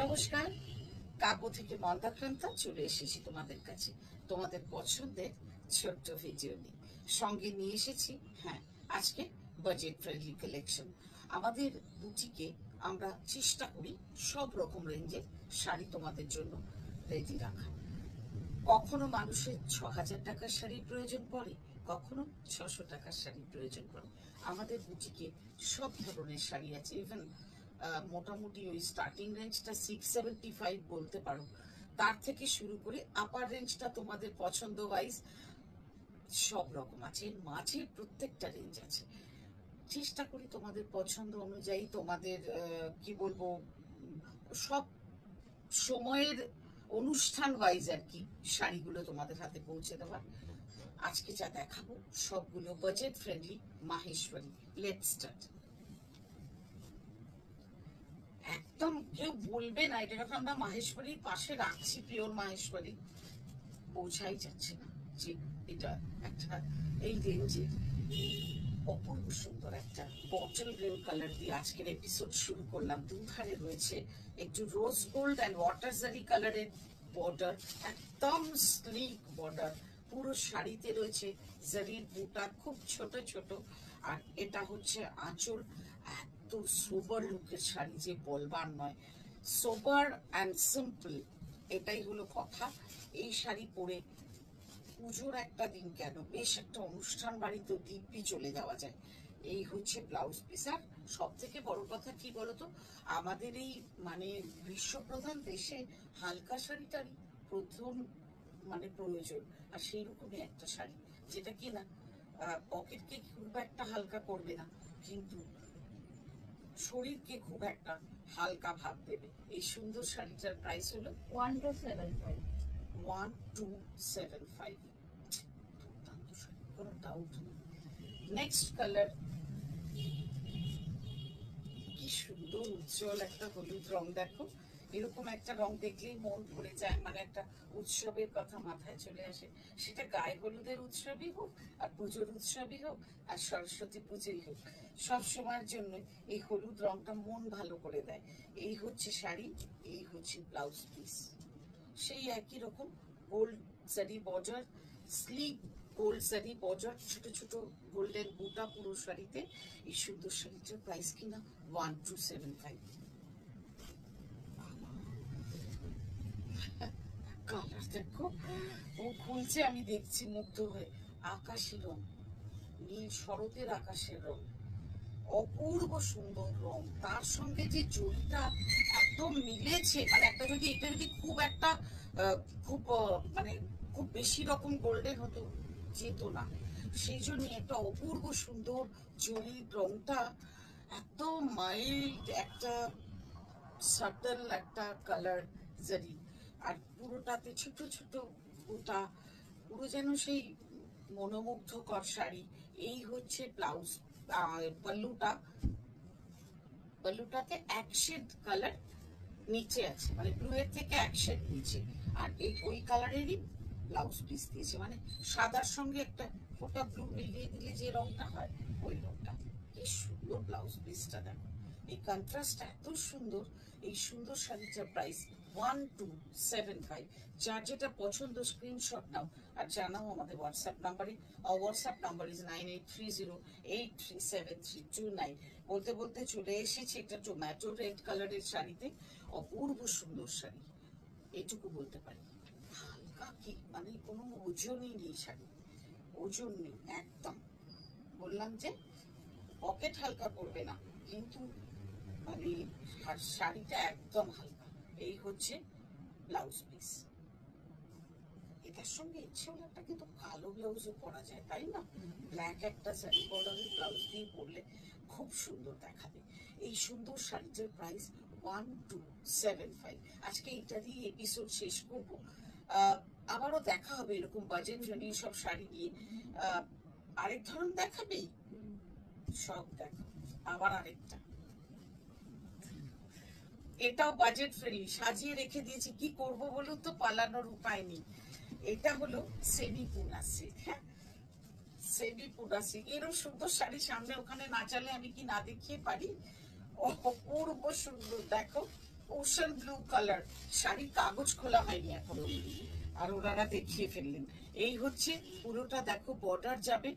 নমস্কার, কাব্য থেকে মন্দাক্রান্তা চলে এসেছি তোমাদের কাছে তোমাদের পছন্দের ছোট্ট ভিডিও নিয়ে। সঙ্গে নিয়ে এসেছি আজকে বাজেট ফ্রেন্ডলি কালেকশন। আমাদের বুটিকে আমরা চেষ্টা করি সব রকম রেঞ্জের শাড়ি তোমাদের জন্য রেডি রাখা। কখনো মানুষের ৬,০০০ টাকার শাড়ির প্রয়োজন পড়ে, কখনো ৬০০ টাকার শাড়ির প্রয়োজন পড়ে। আমাদের বুটিকে সব ধরনের শাড়ি আছে। ইভেন মোটামুটি ওই স্টার্টিং রেঞ্জটা 675 বলতে পারো, তার থেকে শুরু করে আপার রেঞ্জটা তোমাদের পছন্দ ওয়াইজ সব রকম আছে। মাঝের প্রত্যেকটা রেঞ্জ আছে। চেষ্টা করি তোমাদের পছন্দ অনুযায়ী তোমাদের কি বলবো সব সময়ের অনুষ্ঠান ওয়াইজ আর কি শাড়িগুলো তোমাদের হাতে পৌঁছে দেওয়ার। আজকে যা দেখাবো সবগুলো budget friendly Maheshwari. Let's start. একদম কেউ বলবে না এটা যখন আমরা মাহেশ্বরীর পাশে রাখছি, পিওর মাহেশ্বরী, বোঝাই যাচ্ছে না যে এটা একটা এই রেঞ্জের অপূর্ব সুন্দর একটা বটল গ্রিন কালার দিয়ে আজকের এপিসোড শুরু করলাম। দুধারে রয়েছে একটু রোজ গোল্ড অ্যান্ড ওয়াটার জারি কালারের বর্ডার, একদম স্লিক বর্ডার। পুরো শাড়িতে রয়েছে জারির বুটা, খুব ছোট ছোট। আর এটা হচ্ছে আঁচল। এত সোবার লুকের শাড়ি যে বলবার নয়, সোবার অ্যান্ড সিম্পল, এটাই হলো কথা। এই শাড়ি পরে পুজোর একটা দিন কেন, বেশ একটা অনুষ্ঠান বাড়িতে দিব্যি চলে যাওয়া যায়। এই হচ্ছে ব্লাউজ পিস। আর সব থেকে বড় কথা কি বলতো, আমাদের এই মানে গ্রীষ্মপ্রধান দেশে হালকা শাড়িটারই প্রথম মানে প্রয়োজন। আর সেই রকমই একটা শাড়ি যেটা কি না পকেটকে খুব একটা হালকা করবে না, কিন্তু শরীরকে খুব একটা হালকা ভাব দেবে। এই সুন্দর শাড়িটার প্রাইস হলো 1275। 1275, কোনো ডাউট নেই। নেক্সট কালার, কি সুন্দর উজ্জ্বল একটা হলুদ রং। দেখো, এরকম একটা রং দেখলেই মন ভরে যায়, মানে একটা উৎসবের কথা মাথায় চলে আসে। সেটা গায়ে হলুদের উৎসবই হোক, আর পুজোর উৎসবই হোক, আর সরস্বতী পুজোই হোক, সব সময়ের জন্য এই হলুদ রংটা মন ভালো করে দেয়। এই হচ্ছে শাড়ি, এই হচ্ছে ব্লাউজ পিস। সেই একই রকম গোল্ড জারি বর্ডার, স্লিভ গোল্ড জারি বর্ডার, ছোট ছোট গোল্ডেন বুটা পুরো শাড়িতে। এই সুন্দর শাড়িটার প্রাইস কিনা 1275। কালার দেখো, ও খুলছে, আমি দেখছি মুগ্ধ হয়ে। আকাশি রং, নীল শরতের আকাশের রং, অপূর্ব সুন্দর রং। তার সঙ্গে যে জরিটা একদম মিলেছে, মানে একটা যদি এটা যদি খুব একটা খুব মানে খুব বেশি রকম গোল্ডেন হতো, যেত না। সেই জন্য একটা অপূর্ব সুন্দর জরির রংটা, এত মাইল্ড একটা সাটল একটা কালার জারি। আর পুরোটাতে ছোট ছোট বুটা, পুরো যেন সেই মনোমুগ্ধকর শাড়ি। এই হচ্ছে ব্লাউজ। পাল্লুটা, পাল্লুটাতে এক শেড কালার নিচে আছে, মানে ব্লু এর থেকে এক শেড নিচে। আর এই ওই কালারেরই ব্লাউজ পিস দিয়েছে, মানে সাদার সঙ্গে একটা ফোটা ব্লু মিলিয়ে দিলে যে রংটা হয়, ওই রংটা। কি সুন্দর ব্লাউজ পিসটা দেখো, এই কন্ট্রাস্টটা এত সুন্দর। এই সুন্দর শাড়িটার প্রাইস 1275। যার যেটা পছন্দ স্ক্রিনশট নাও আর জানাও আমাদের হোয়াটসঅ্যাপ নাম্বারে। WhatsApp number is 9830837329। বলতে বলতে চলে এসেছে একটা টোম্যাটো রেড কালারের শাড়িতে, অপূর্ব সুন্দর শাড়ি, এইটুকু বলতে পারি। হালকা কি, মানে কোনো ওজনই নেই শাড়ি, ওজন নেই একদম। বললাম যে পকেট হালকা করবে না, কিন্তু মানে শাড়িটা একদম হালকা। এই হচ্ছে ব্লাউজ পিস। এটার সঙ্গে ইচ্ছে হলে একটা কিন্তু কালো ব্লাউজও পরা যায়, তাই না? ব্ল্যাক একটা শাড়ি বর্ডারের ব্লাউজ দিয়ে পরলে খুব সুন্দর দেখাবে। এই সুন্দর শাড়িটার প্রাইস 1275। আজকে এটা দিয়ে এপিসোড শেষ করব। আবারও দেখা হবে এরকম বাজেট ফ্রেন্ডলি সব শাড়ি দিয়ে। আরেক ধরন দেখাবেই, সব দেখো। আবার আরেকটা, এটাও বাজেট ফ্রেন্ডলি, সাজিয়ে রেখে দিয়েছি। কি করব বলুন তো, পালানোর উপায় নেই। এটা হলো সেমি পুনাসি। সেমি পুনাসি, এরও সুন্দর শাড়ি সামনে ওখানে না চালে আমি কি না দেখিয়ে পারি? অপূর্ব সুন্দর দেখো, ওশান ব্লু কালার, শাড়ির কাগজ খোলা হয়নি এখনো, আর ওনারা দেখিয়ে ফেললেন। এই হচ্ছে পুরোটা, দেখো বর্ডার যাবে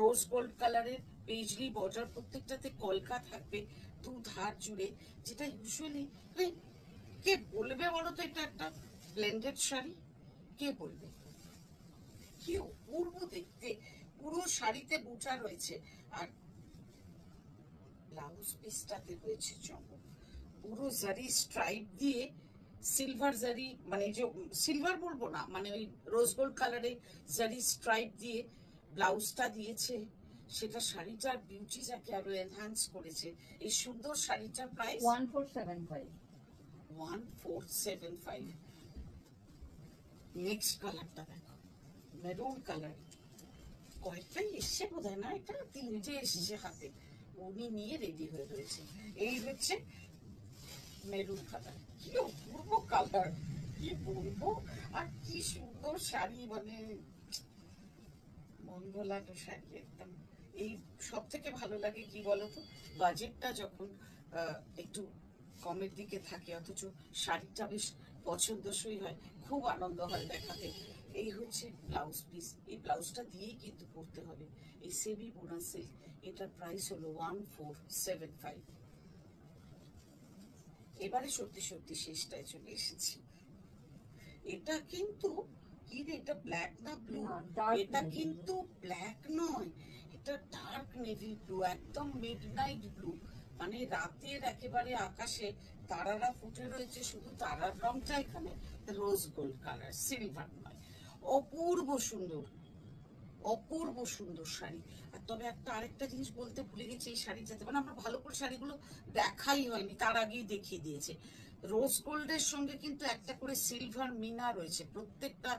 রোজ গোল্ড কালারের পেজলি বর্ডার, প্রত্যেকটাতে কলকা থাকবে দু ধার জুড়ে, যেটা ইউজুয়ালি কে বলবে বলো তো এটা একটা ব্লেন্ডেড শাড়ি, কে বলবে? কি অপূর্ব দেখতে, পুরো শাড়িতে বুটা রয়েছে, আর ব্লাউজ পিসটাতে রয়েছে চমক, পুরো জারি স্ট্রাইপ দিয়ে সিলভার জারি, মানে যে সিলভার বলবো না, মানে ওই রোজ গোল্ড কালারে জারি স্ট্রাইপ দিয়ে ব্লাউজটা দিয়েছে, সেটা শাড়িটার বিউটিটাকে আরো এনহ্যান্স করেছে। এই সুন্দর শাড়িটার প্রাইস 1475। 1475। নেক্সট কালারটা দেখো, মেরুন কালার, কয়েকটাই এসছে বোধহয়, না এটা তিনটে এসছে হাতে, উনি নিয়ে রেডি হয়ে রয়েছে। এই হচ্ছে মেরুন কালার, কি অপূর্ব কালার, কি বলবো, আর কি সুন্দর শাড়ি, মানে মন ভোলানো শাড়ি একদম। এই সব থেকে ভালো লাগে কি বলতো, বাজেটটা যখন একটু কমের দিকে থাকে অথচ শাড়িটা বেশ পছন্দসই হয়, খুব আনন্দ হয় দেখাতে। এই হচ্ছে ব্লাউজ পিস, এই ব্লাউজটা দিয়েই কিন্তু পরতে হবে, এই সেমি বোনা সিল্ক, এটার প্রাইস হলো 1475। এবারে সত্যি সত্যি শেষটায় চলে এসেছি। এটা কিন্তু কি রে, এটা ব্ল্যাক না ব্লু? এটা কিন্তু ব্ল্যাক নয়, এটা ডার্ক নেভি ব্লু, একদম মিডনাইট ব্লু, মানে রাতের একেবারে আকাশে তারারা ফুটে রয়েছে, শুধু তারার রংটা এখানে রোজ গোল্ড কালার, সিলভার নয়। অপূর্ব সুন্দর, অপূর্ব সুন্দর শাড়ি। আর তবে একটা আরেকটা জিনিস বলতে ভুলে গেছি, এই শাড়িটাতে মানে আমরা ভালো করে শাড়িগুলো দেখাই হয়নি, তার আগেই দেখিয়ে দিয়েছে, রোজ গোল্ডের সঙ্গে কিন্তু একটা করে সিলভার মিনা রয়েছে প্রত্যেকটা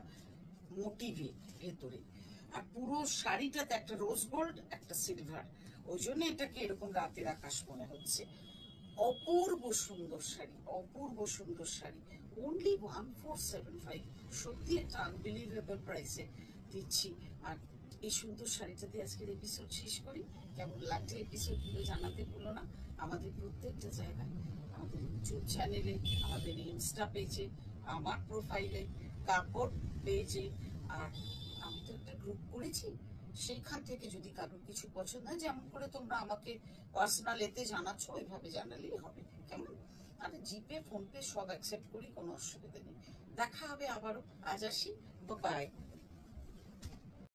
মোটিভে ভেতরে, আর পুরো শাড়িটাতে একটা রোজ গোল্ড একটা সিলভার, ওই জন্য এটাকে এরকম রাতের আকাশ মনে হচ্ছে। অপূর্ব সুন্দর শাড়ি, অপূর্ব সুন্দর শাড়ি, অনলি 1475। সত্যি একটা আনবিলিভেবল প্রাইসে দিচ্ছি। আর এই সুন্দর শাড়িটা দিয়ে আজকের এপিসোড শেষ করি। কেমন লাগছে এপিসোডগুলো জানাতে ভুলো না। আমাদের প্রত্যেকটা জায়গায়, আমাদের ইউটিউব চ্যানেলে, আমাদের ইনস্টা পেজে, আমার প্রোফাইলে, কাপড় পেজে, আর আমি তো একটা গ্রুপ করেছি, সেইখান থেকে যদি কারোর কিছু পছন্দ হয়, যেমন করে তোমরা আমাকে পার্সোনাল এতে জানাচ্ছ, ওইভাবে জানালেই হবে, কেমন? আমি জিপে ফোনপে সব অ্যাকসেপ্ট করি, কোনো অসুবিধা নেই। দেখা হবে আবারও, আজ আসি, বাই।